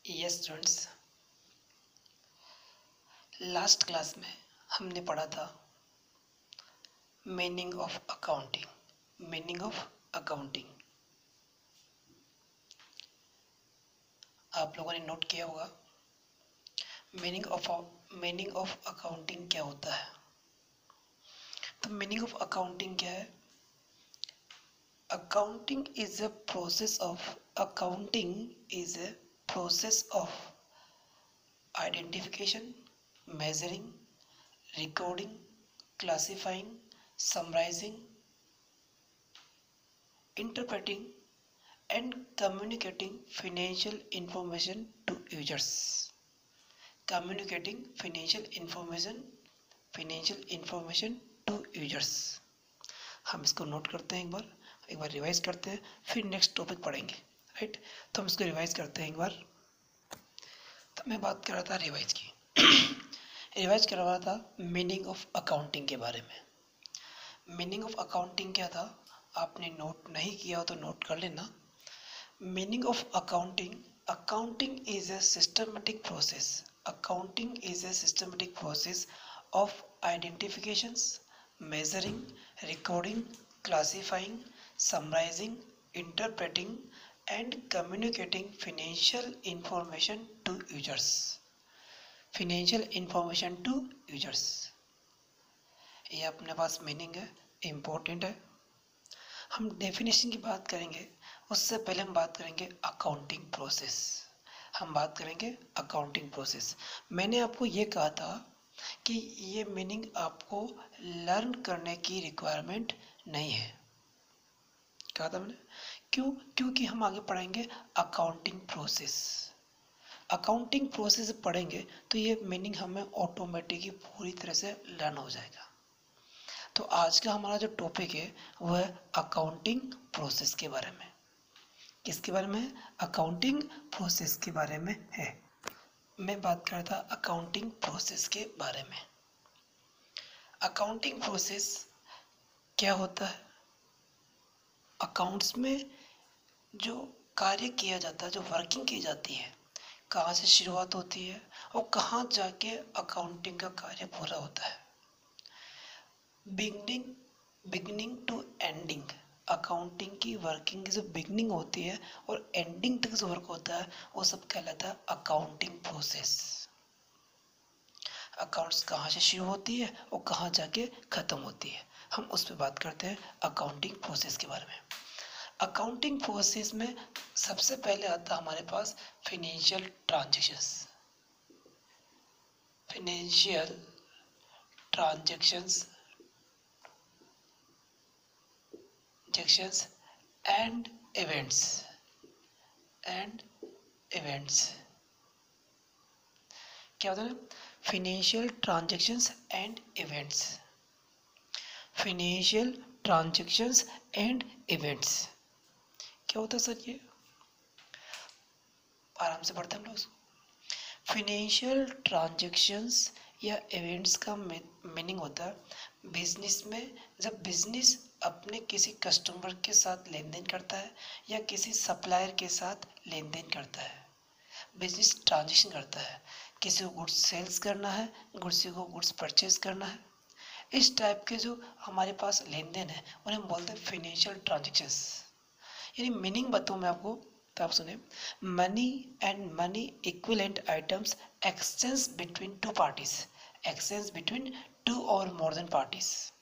Yes students, last class में हमने पढ़ा था meaning of accounting. Meaning of accounting आप लोगों ने नोट किया होगा। मीनिंग ऑफ अकाउंटिंग क्या होता है? तो मीनिंग ऑफ अकाउंटिंग क्या है? Accounting is a process of identification, measuring, recording, classifying, summarizing, interpreting, and communicating financial information to users. Communicating financial information to users. हम इसको नोट करते हैं, एक बार रिवाइज करते हैं, फिर नेक्स्ट टॉपिक पढ़ेंगे। राइट, तो हम इसको रिवाइज करते हैं एक बार। तो मैं बात कर रहा था रिवाइज की रिवाइज कर रहा था मीनिंग ऑफ अकाउंटिंग के बारे में। मीनिंग ऑफ अकाउंटिंग क्या था? आपने नोट नहीं किया हो तो नोट कर लेना। Meaning of accounting is a systematic process of identifications, measuring, recording, classifying, summarising, interpreting and communicating financial information to users. ये अपने पास मीनिंग है, इम्पोर्टेंट है। हम डेफिनेशन की बात करेंगे, उससे पहले हम बात करेंगे अकाउंटिंग प्रोसेस। मैंने आपको ये कहा था कि ये मीनिंग आपको लर्न करने की रिक्वायरमेंट नहीं है, कहा था मैंने। क्योंकि हम आगे पढ़ेंगे अकाउंटिंग प्रोसेस पढ़ेंगे तो ये मीनिंग हमें ऑटोमेटिकली पूरी तरह से लर्न हो जाएगा। तो आज का हमारा जो टॉपिक है वो है अकाउंटिंग प्रोसेस के बारे में। किसके बारे में? अकाउंटिंग प्रोसेस के बारे में है। मैं बात कर रहा था अकाउंटिंग प्रोसेस के बारे में। अकाउंटिंग प्रोसेस क्या होता है? अकाउंट्स में जो कार्य किया जाता है, जो वर्किंग की जाती है, कहाँ से शुरुआत होती है और कहाँ जाके अकाउंटिंग का कार्य पूरा होता है। बिगनिंग टू एंडिंग, अकाउंटिंग की वर्किंग की जो बिगनिंग होती है और एंडिंग तक जो वर्क होता है वो सब कहलाता है अकाउंटिंग प्रोसेस। अकाउंट्स कहाँ से शुरू होती है और कहाँ जाके खत्म होती है, हम उस पर बात करते हैं अकाउंटिंग प्रोसेस के बारे में। अकाउंटिंग प्रोसेस में सबसे पहले आता हमारे पास फाइनेंशियल ट्रांजैक्शंस एंड इवेंट्स क्या होता है? फाइनेंशियल ट्रांजैक्शंस एंड इवेंट्स क्या होता है सर? ये आराम से पढ़ते हैं हम लोग। फाइनेंशियल ट्रांजैक्शंस या इवेंट्स का मीनिंग होता है बिजनेस में जब बिजनेस अपने किसी कस्टमर के साथ लेन देन करता है या किसी सप्लायर के साथ लेन देन करता है, बिजनेस ट्रांजैक्शन करता है। किसी को गुड्स सेल्स करना है, किसी को गुड्स परचेज करना है, इस टाइप के जो हमारे पास लेन देन है उन्हें हम बोलते हैं फाइनेंशियल ट्रांजैक्शंस। यानी मीनिंग बताऊँ मैं आपको तो आप सुने, money and money equivalent items exchange between two और मोर देन पार्टीज।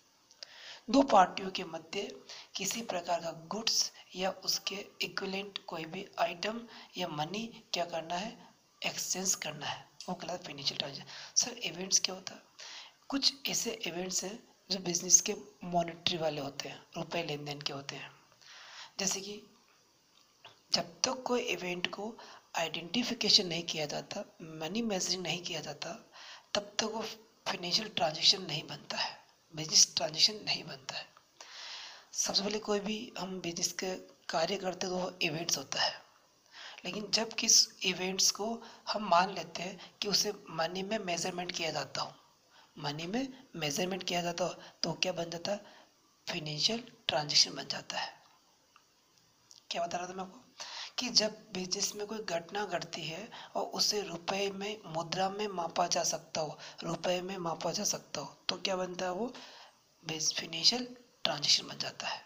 दो पार्टियों के मध्य किसी प्रकार का गुड्स या उसके इक्विवेलेंट कोई भी आइटम या मनी क्या करना है? एक्सचेंज करना है, वो कहलाता है फाइनेंशियल ट्रांजैक्शन। सर इवेंट्स क्या होता है? कुछ ऐसे इवेंट्स हैं जो बिजनेस के मॉनेटरी वाले होते हैं, रुपए लेन देन के होते हैं। जैसे कि जब तक कोई इवेंट को आइडेंटिफिकेशन नहीं किया जाता, मनी मेजरिंग नहीं किया जाता, तब तक वो फाइनेंशियल ट्रांजैक्शन नहीं बनता है, बिजनेस ट्रांजैक्शन नहीं बनता है। सबसे पहले कोई भी हम बिजनेस के कार्य करते हैं तो वो इवेंट्स होता है, लेकिन जब किस इवेंट्स को हम मान लेते हैं कि उसे मनी में मेजरमेंट किया जाता हो, तो क्या बन जाता है? फाइनेंशियल ट्रांजैक्शन बन जाता है। क्या बता रहा था मैं आपको कि जब बिजनेस में कोई घटना घटती है और उसे रुपए में, मुद्रा में मापा जा सकता हो, रुपए में मापा जा सकता हो, तो क्या बनता है? वो फाइनेंशियल ट्रांजेक्शन बन जाता है।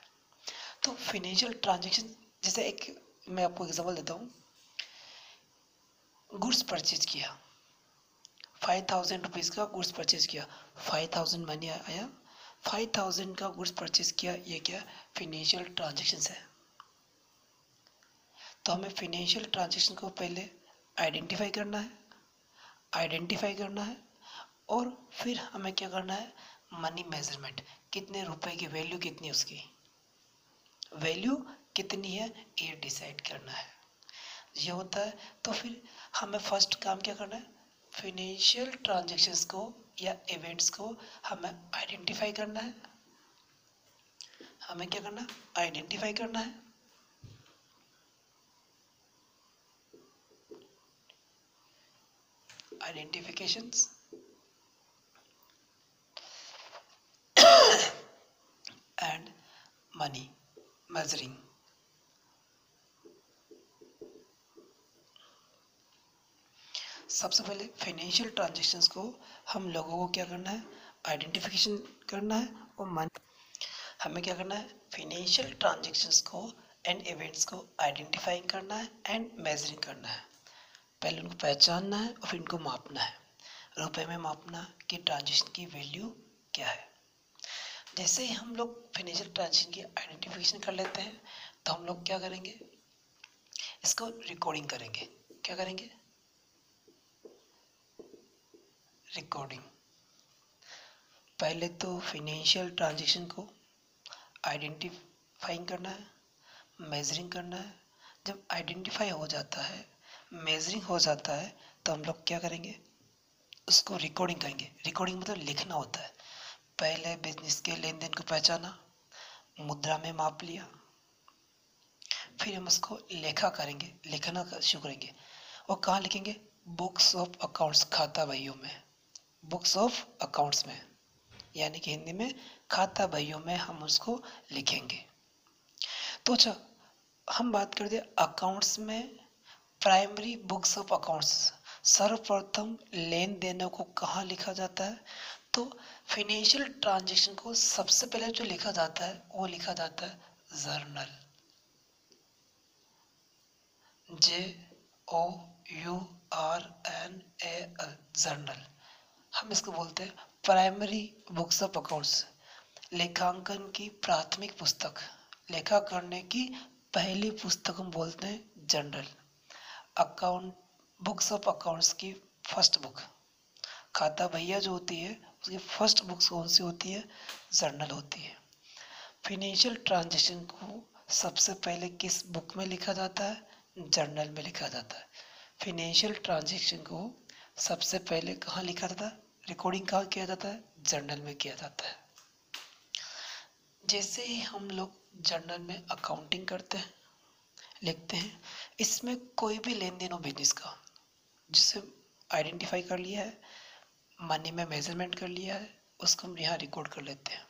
तो फाइनेंशियल ट्रांजेक्शन, जैसे एक मैं आपको एग्जांपल देता हूँ। गुड्स परचेज किया, 5000 रुपीज़ का गुड्स परचेज किया, 5000 मनी आया, 5000 का गुड्स परचेज किया, ये क्या? फाइनेंशियल ट्रांजेक्शन है। तो हमें फाइनेंशियल ट्रांजेक्शन को पहले आइडेंटिफाई करना है और फिर हमें क्या करना है? मनी मेजरमेंट, कितने रुपए की वैल्यू कितनी, उसकी वैल्यू कितनी है, ये डिसाइड करना है। ये होता है। तो फिर हमें फर्स्ट काम क्या करना है? फाइनेंशियल ट्रांजैक्शंस को या इवेंट्स को हमें आइडेंटिफाई करना है। हमें क्या करना है? आइडेंटिफाई करना है। Identifications and money measuring. सबसे पहले फाइनेंशियल ट्रांजैक्शंस को हम लोगों को क्या करना है? आइडेंटिफिकेशन करना है। और मनी, हमें क्या करना है? फाइनेंशियल ट्रांजैक्शंस को एंड इवेंट्स को आइडेंटिफाई करना है एंड मेजरिंग करना है। पहले उनको पहचानना है और फिर उनको मापना है, रुपए में मापना कि ट्रांजैक्शन की वैल्यू क्या है। जैसे ही हम लोग फाइनेंशियल ट्रांजैक्शन की आइडेंटिफिकेशन कर लेते हैं, तो हम लोग क्या करेंगे? इसको रिकॉर्डिंग करेंगे। क्या करेंगे? रिकॉर्डिंग। पहले तो फाइनेंशियल ट्रांजैक्शन को आइडेंटिफाइंग करना है, मेजरिंग करना है। जब आइडेंटिफाई हो जाता है, मेजरिंग हो जाता है, तो हम लोग क्या करेंगे? उसको रिकॉर्डिंग करेंगे। रिकॉर्डिंग मतलब लिखना होता है। पहले बिजनेस के लेन देन को पहचाना, मुद्रा में माप लिया, फिर हम उसको लेखा करेंगे, लिखना शुरू करेंगे। और कहाँ लिखेंगे? बुक्स ऑफ अकाउंट्स, खाता बहियों में, बुक्स ऑफ अकाउंट्स में, यानी कि हिंदी में खाता बहियों में हम उसको लिखेंगे। तो अच्छा, हम बात करते हैं अकाउंट्स में प्राइमरी बुक्स ऑफ अकाउंट्स। सर्वप्रथम लेन देनों को कहाँ लिखा जाता है? तो फाइनेंशियल ट्रांजैक्शन को सबसे पहले जो लिखा जाता है वो लिखा जाता है जर्नल, JOURNAL, जर्नल। हम इसको बोलते हैं प्राइमरी बुक्स ऑफ अकाउंट्स, लेखांकन की प्राथमिक पुस्तक, लेखा करने की पहली पुस्तक हम बोलते हैं journal. Account, books of accounts की फर्स्ट बुक, खाता बहिया जो होती है उसकी फर्स्ट बुक कौन सी होती है? जर्नल होती है। फाइनेंशियल ट्रांजैक्शन को सबसे पहले किस बुक में लिखा जाता है? जर्नल में लिखा जाता है। फाइनेंशियल ट्रांजैक्शन को सबसे पहले कहाँ लिखा जाता है? रिकॉर्डिंग कहाँ किया जाता है? जर्नल में किया जाता है। जैसे ही हम लोग जर्नल में अकाउंटिंग करते हैं, लिखते हैं, इसमें कोई भी लेन देन हो बिजनेस का, जिसे आइडेंटिफाई कर लिया है, मनी में मेजरमेंट कर लिया है, उसको हम यहाँ रिकॉर्ड कर लेते हैं।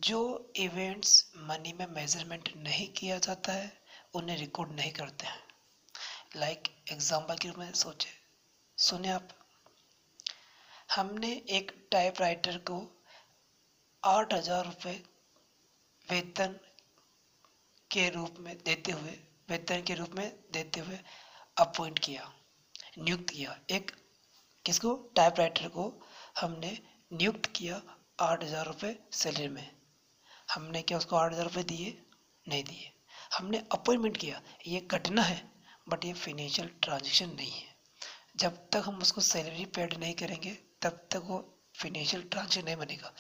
जो इवेंट्स मनी में मेजरमेंट नहीं किया जाता है उन्हें रिकॉर्ड नहीं करते हैं। लाइक एग्जाम्पल के रूप में सोचे, सुने आप, हमने एक टाइपराइटर को 8000 रुपये वेतन के रूप में देते हुए अपॉइंट किया, नियुक्त किया। एक किसको? टाइपराइटर को हमने नियुक्त किया 8000 रुपये सैलरी में। हमने क्या उसको 8000 रुपये दिए? नहीं दिए। हमने अपॉइंटमेंट किया। ये घटना है, बट ये फाइनेंशियल ट्रांजैक्शन नहीं है। जब तक हम उसको सैलरी पेड नहीं करेंगे तब तक वो फाइनेंशियल ट्रांजैक्शन नहीं बनेगा।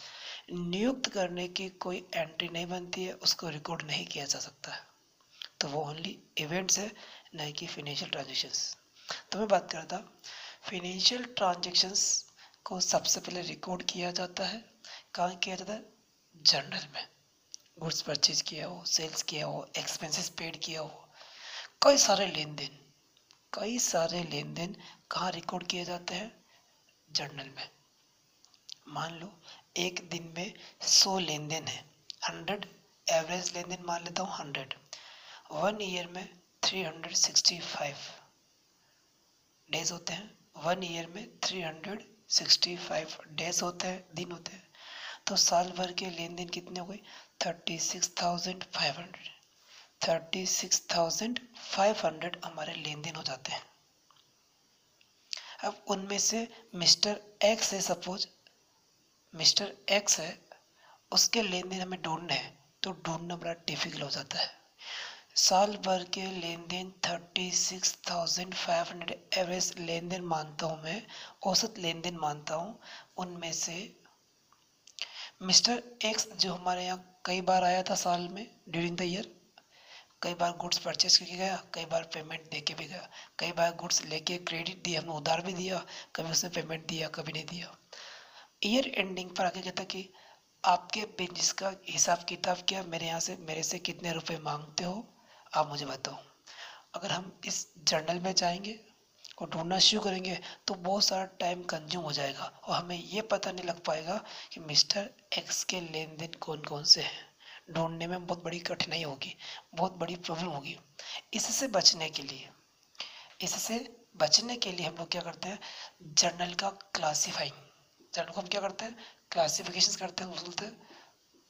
नियुक्त करने की कोई एंट्री नहीं बनती है, उसको रिकॉर्ड नहीं किया जा सकता है। तो वो ओनली इवेंट्स है, नहीं कि फाइनेंशियल ट्रांजैक्शंस। तो मैं बात कर रहा था, फाइनेंशियल ट्रांजैक्शंस को सबसे पहले रिकॉर्ड किया जाता है। कहाँ किया जाता है? जर्नल में। गुड्स परचेज किया हो, सेल्स किया हो, एक्सपेंसेस पेड किया हो, कई सारे लेन देन कहाँ रिकॉर्ड किए जाते हैं? जर्नल में। मान लो एक दिन में 100 लेन देन है, 100 एवरेज लेन देन मान लेता हूँ, 100। 1 ईयर में 365 डेज होते हैं। 1 ईयर में 365 डेज होते हैं, दिन होते हैं। तो साल भर के लेन देन कितने हो गए? 36,500। 36,500 हमारे लेन देन हो जाते हैं। अब उनमें से मिस्टर एक्स है, सपोज मिस्टर एक्स है, उसके लेन देन हमें ढूंढने हैं, तो ढूंढना बड़ा डिफिकल्ट हो जाता है। साल भर के लेन देन 36,500 एवरेज लेन देन मानता हूँ मैं, औसत लेन देन मानता हूँ। उनमें से मिस्टर एक्स जो हमारे यहाँ कई बार आया था साल में ड्यूरिंग द ईयर, कई बार गुड्स परचेज करके गया, कई बार पेमेंट देके भी गया, कई बार गुड्स लेके क्रेडिट दिया, हमने उधार भी दिया, कभी उसने पेमेंट दिया, कभी नहीं दिया। ईयर एंडिंग पर आके कहता कि आपके बिजनेस का हिसाब किताब क्या, मेरे से कितने रुपए मांगते हो, आप मुझे बताओ। अगर हम इस जर्नल में जाएंगे और ढूंढना शुरू करेंगे तो बहुत सारा टाइम कंज्यूम हो जाएगा और हमें ये पता नहीं लग पाएगा कि मिस्टर एक्स के लेन देन कौन कौन से हैं। ढूंढने में बहुत बड़ी कठिनाई होगी, बहुत बड़ी प्रॉब्लम होगी। इससे बचने के लिए हम लोग क्या करते हैं, जर्नल का क्लासीफाइंग, जर्नल को हम क्या करते हैं, क्लासिफिकेशन करते हैं, बोलते हैं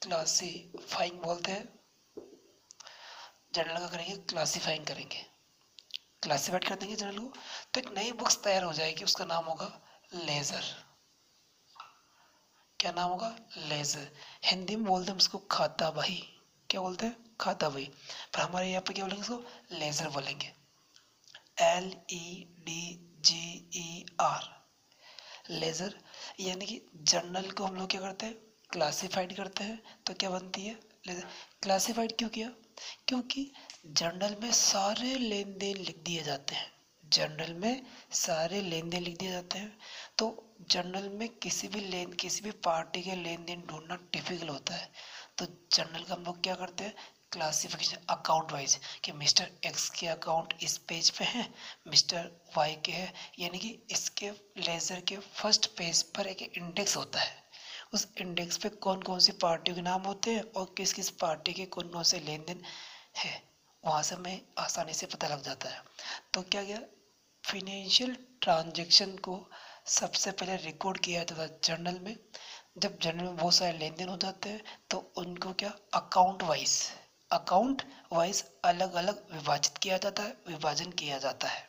क्लासीफाइंग बोलते हैं। जर्नल का करेंगे क्लासीफाइंग करेंगे, क्लासीफाइड कर देंगे जर्नल को, तो एक नई बुक्स तैयार हो जाएगी, उसका नाम होगा लेजर। क्या नाम होगा? लेजर। हिंदी में बोलते हैं उसको खाता बही। क्या बोलते हैं? खाता बही। पर हमारे यहाँ पे क्या बोलेंगे उसको? लेजर बोलेंगे। LEDGER, ledger. यानी कि जर्नल को हम लोग क्या करते हैं, क्लासिफाइड करते हैं, तो क्या बनती है? लेजर। क्लासिफाइड क्यों किया? क्योंकि जर्नल में सारे लेन देन लिख दिए जाते हैं, जर्नल में सारे लेन देन लिख दिए जाते हैं। तो जर्नल में किसी भी पार्टी के लेन देन ढूंढना डिफिकल्ट होता है। तो जर्नल का हम लोग क्या करते हैं, क्लासिफिकेशन अकाउंट वाइज, कि मिस्टर एक्स के अकाउंट इस पेज पे हैं, मिस्टर वाई के हैं, यानी कि इसके लेजर के फर्स्ट पेज पर एक इंडेक्स होता है। उस इंडेक्स पे कौन कौन सी पार्टियों के नाम होते हैं और किस किस पार्टी के कौन कौन से लेन देन है, वहाँ से हमें आसानी से पता लग जाता है। तो क्या गया, फिनेंशियल ट्रांजैक्शन को सबसे पहले रिकॉर्ड किया जाता था जर्नल में। जब जर्नल में बहुत सारे लेन देन हो जाते हैं तो उनको क्या, अकाउंट वाइज अलग अलग विभाजित किया जाता है, विभाजन किया जाता है।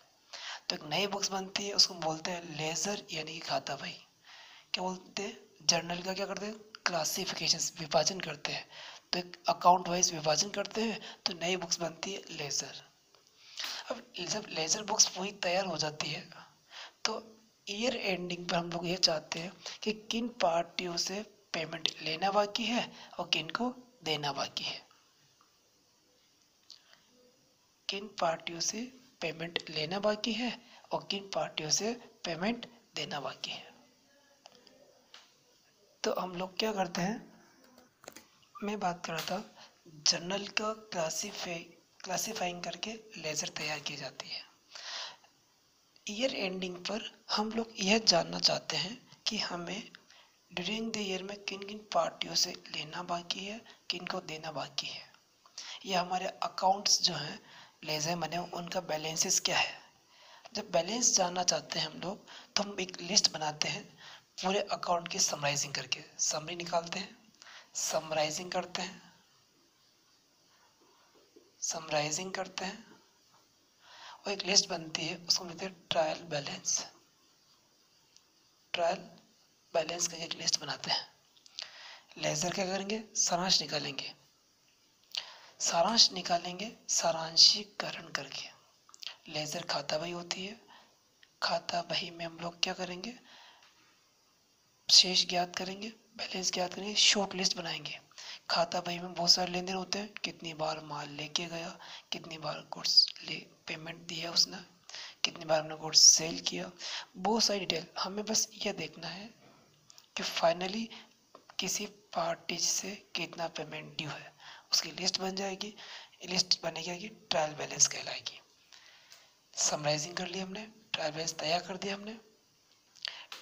तो एक नई बुक्स बनती है, उसको बोलते हैं लेजर, यानी कि खाता भाई। क्या बोलते हैं, जर्नल का क्या करते हैं, क्लासिफिकेशन, विभाजन करते हैं। तो एक अकाउंट वाइज विभाजन करते हैं, तो नई बुक्स बनती है लेजर। अब जब लेजर बुक्स पूरी तैयार हो जाती है तो ईयर एंडिंग पर हम लोग ये चाहते हैं कि किन पार्टियों से पेमेंट लेना बाकी है और किन को देना बाकी है, किन पार्टियों से पेमेंट लेना बाकी है और किन पार्टियों से पेमेंट देना बाकी है। तो हम लोग क्या करते हैं, मैं बात कर रहा था जर्नल का क्लासीफाइंग करके लेजर तैयार की जाती है। ईयर एंडिंग पर हम लोग यह जानना चाहते हैं कि हमें ड्यूरिंग द ईयर में किन किन पार्टियों से लेना बाकी है, किन को देना बाकी है, या हमारे अकाउंट्स जो हैं लेजर बने उनका बैलेंसेस क्या है। जब बैलेंस जानना चाहते हैं हम लोग तो हम एक लिस्ट बनाते हैं पूरे अकाउंट की समराइजिंग करके, समरी निकालते हैं, समराइजिंग करते हैं, समराइजिंग करते हैं और एक लिस्ट बनती है, उसको बोलते हैं ट्रायल बैलेंस। ट्रायल बैलेंस का एक लिस्ट बनाते हैं। लेजर क्या करेंगे, सारांश निकालेंगे, सारांशीकरण करके। लेजर खाता बही होती है, खाता बही में हम लोग क्या करेंगे, शेष ज्ञात करेंगे, बैलेंस ज्ञात करेंगे, शॉर्ट लिस्ट बनाएंगे। खाता बही में बहुत सारे लेन देन होते हैं, कितनी बार माल लेके गया, कितनी बार गुड्स ले पेमेंट दिया उसने, कितनी बार हमने गुड्स सेल किया, बहुत सारी डिटेल। हमें बस यह देखना है कि फाइनली किसी पार्टी से कितना पेमेंट ड्यू है, उसकी लिस्ट बन जाएगी। लिस्ट बनेगी, ट्रायल बैलेंस कहलाएगी। समराइजिंग कर लिया हमने, ट्रायल बैलेंस तैयार कर दिया हमने।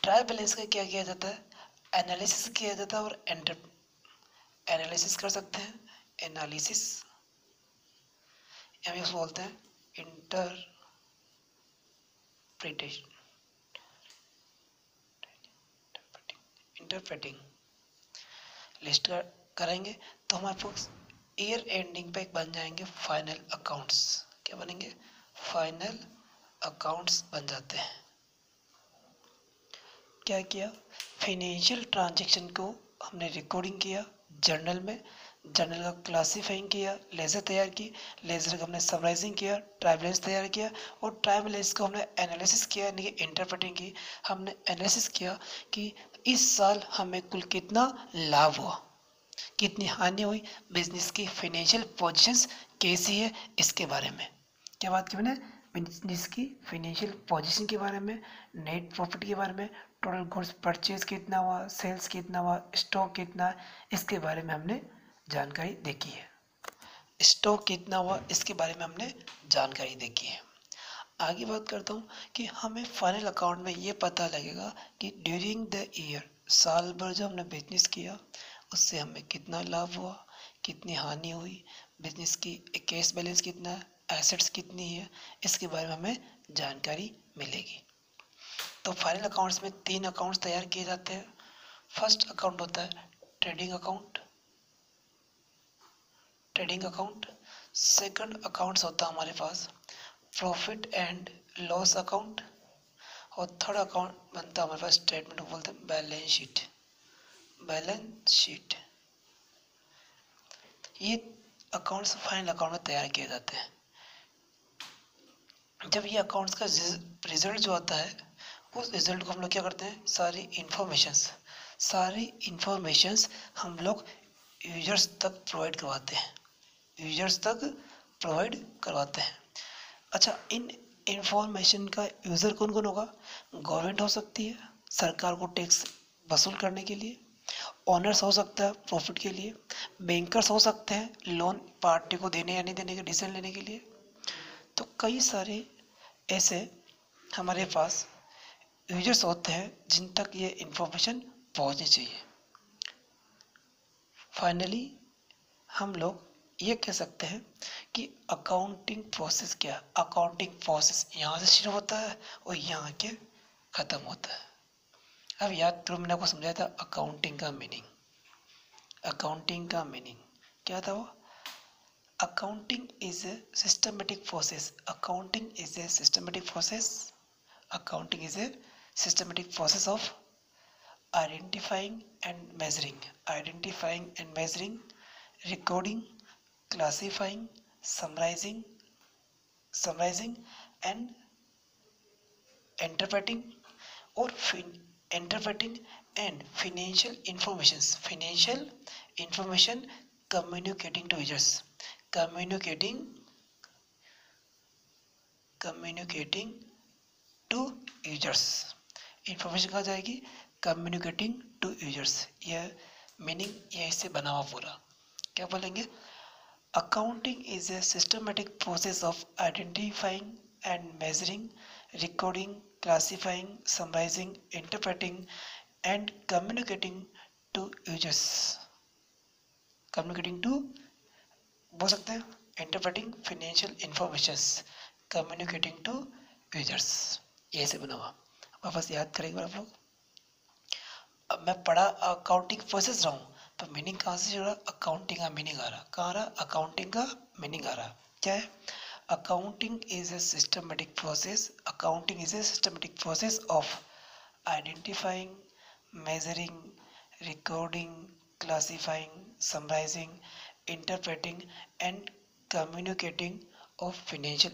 ट्रायल बैलेंस का क्या किया जाता है, एनालिसिस किया जाता है और एनालिसिस कर सकते हैं, एनालिसिस हम इसको बोलते हैं इंटरप्रेटिंग लिस्ट करेंगे तो हमारे पास ईयर एंडिंग पे बन जाएंगे फाइनल अकाउंट्स। क्या बनेंगे? फाइनल अकाउंट्स बन जाते हैं। क्या किया? फाइनेंशियल ट्रांजैक्शन को हमने रिकॉर्डिंग किया जर्नल में, जर्नल का क्लासीफाइंग किया, लेजर तैयार की, लेजर का हमने समराइजिंग किया, ट्राई बैलेंस तैयार किया और ट्राई बैलेंस को हमने एनालिसिस किया, यानी कि इंटरप्रेटिंग की। हमने एनालिसिस किया कि इस साल हमें कुल कितना लाभ हुआ, कितनी हानि हुई, बिजनेस की फाइनेंशियल पोजीशंस कैसी है, इसके बारे में। क्या बात की मैंने? बिजनेस की फाइनेंशियल पोजीशन के बारे में, नेट प्रॉफिट के बारे में, टोटल गुड्स परचेज कितना हुआ, सेल्स कितना हुआ, स्टॉक कितना है, इसके बारे में हमने जानकारी देखी है। स्टॉक कितना हुआ इसके बारे में हमने जानकारी देखी है। आगे बात करता हूँ कि हमें फाइनल अकाउंट में ये पता लगेगा कि ड्यूरिंग द ईयर, साल भर जो हमने बिजनेस किया उससे हमें कितना लाभ हुआ, कितनी हानि हुई, बिजनेस की कैश बैलेंस कितना है, एसेट्स कितनी है, इसके बारे में हमें जानकारी मिलेगी। तो फाइनल अकाउंट्स में 3 अकाउंट्स तैयार किए जाते हैं। फर्स्ट अकाउंट होता है ट्रेडिंग अकाउंट, सेकंड अकाउंट्स होता है हमारे पास प्रॉफिट एंड लॉस अकाउंट और थर्ड अकाउंट बनता है हमारे पास स्टेटमेंट, बोलते हैं बैलेंस शीट। ये अकाउंट्स फाइनल अकाउंट में तैयार किए जाते हैं। जब ये अकाउंट्स का रिजल्ट जो आता है, उस रिजल्ट को हम लोग क्या करते हैं, सारी इंफॉर्मेशंस हम लोग यूजर्स तक प्रोवाइड करवाते हैं। अच्छा, इन इंफॉर्मेशन का यूज़र कौन कौन होगा? गवर्नमेंट हो सकती है, सरकार को टैक्स वसूल करने के लिए, ओनर्स हो सकता है प्रॉफिट के लिए, बैंकर्स हो सकते हैं लोन पार्टी को देने या नहीं देने के डिसीजन लेने के लिए। तो कई सारे ऐसे हमारे पास यूजर्स होते हैं जिन तक ये इंफॉर्मेशन पहुंचनी चाहिए। फाइनली हम लोग ये कह सकते हैं कि अकाउंटिंग प्रोसेस क्या है। अकाउंटिंग प्रोसेस यहाँ से शुरू होता है और यहाँ के ख़त्म होता है। अब याद करो, मैंने आपको समझाया था अकाउंटिंग का मीनिंग क्या था वो? Accounting is a systematic process. Accounting is a systematic process of identifying and measuring, recording, classifying, summarizing and interpreting and financial information communicating to users. Communicating to users. Information कहाँ जाएगी? Communicating to users. यह meaning यहीं से बना हुआ पूरा। क्या बोलेंगे? Accounting is a systematic process of identifying and measuring, recording, classifying, summarising, interpreting and communicating to users. बोल सकते हैं interpreting financial informations, communicating to users. यही से बना हुआ। वापस याद करेंगे आप लोग। अब मैं पढ़ा अकाउंटिंग प्रोसेस रहा हूँ, तो मीनिंग कहाँ से जुड़ा? अकाउंटिंग का मीनिंग आ रहा। कहाँ रहा? अकाउंटिंग का मीनिंग आ रहा। क्या है? Accounting is a systematic process of identifying, measuring, recording, classifying, summarising, interpreting and communicating of financial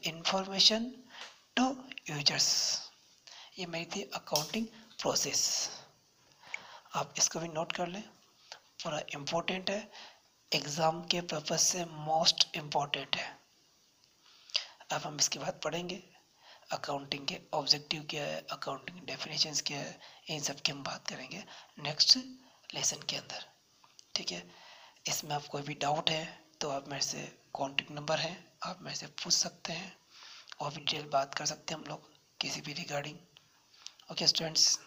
information to users. ये मेरी थी अकाउंटिंग प्रोसेस। आप इसको भी नोट कर लें, पूरा इम्पोर्टेंट है, एग्ज़ाम के पर्पस से मोस्ट इम्पोर्टेंट है। अब हम इसके बाद पढ़ेंगे अकाउंटिंग के ऑब्जेक्टिव क्या है, अकाउंटिंग डेफिनेशंस क्या है, इन सब की हम बात करेंगे नेक्स्ट लेसन के अंदर। ठीक है? इसमें आपको कोई भी डाउट है तो आप मेरे से कॉन्टेक्ट नंबर है, आप मेरे से पूछ सकते हैं और भी डिटेल बात कर सकते हैं हम लोग किसी भी रिगार्डिंग। Okay students.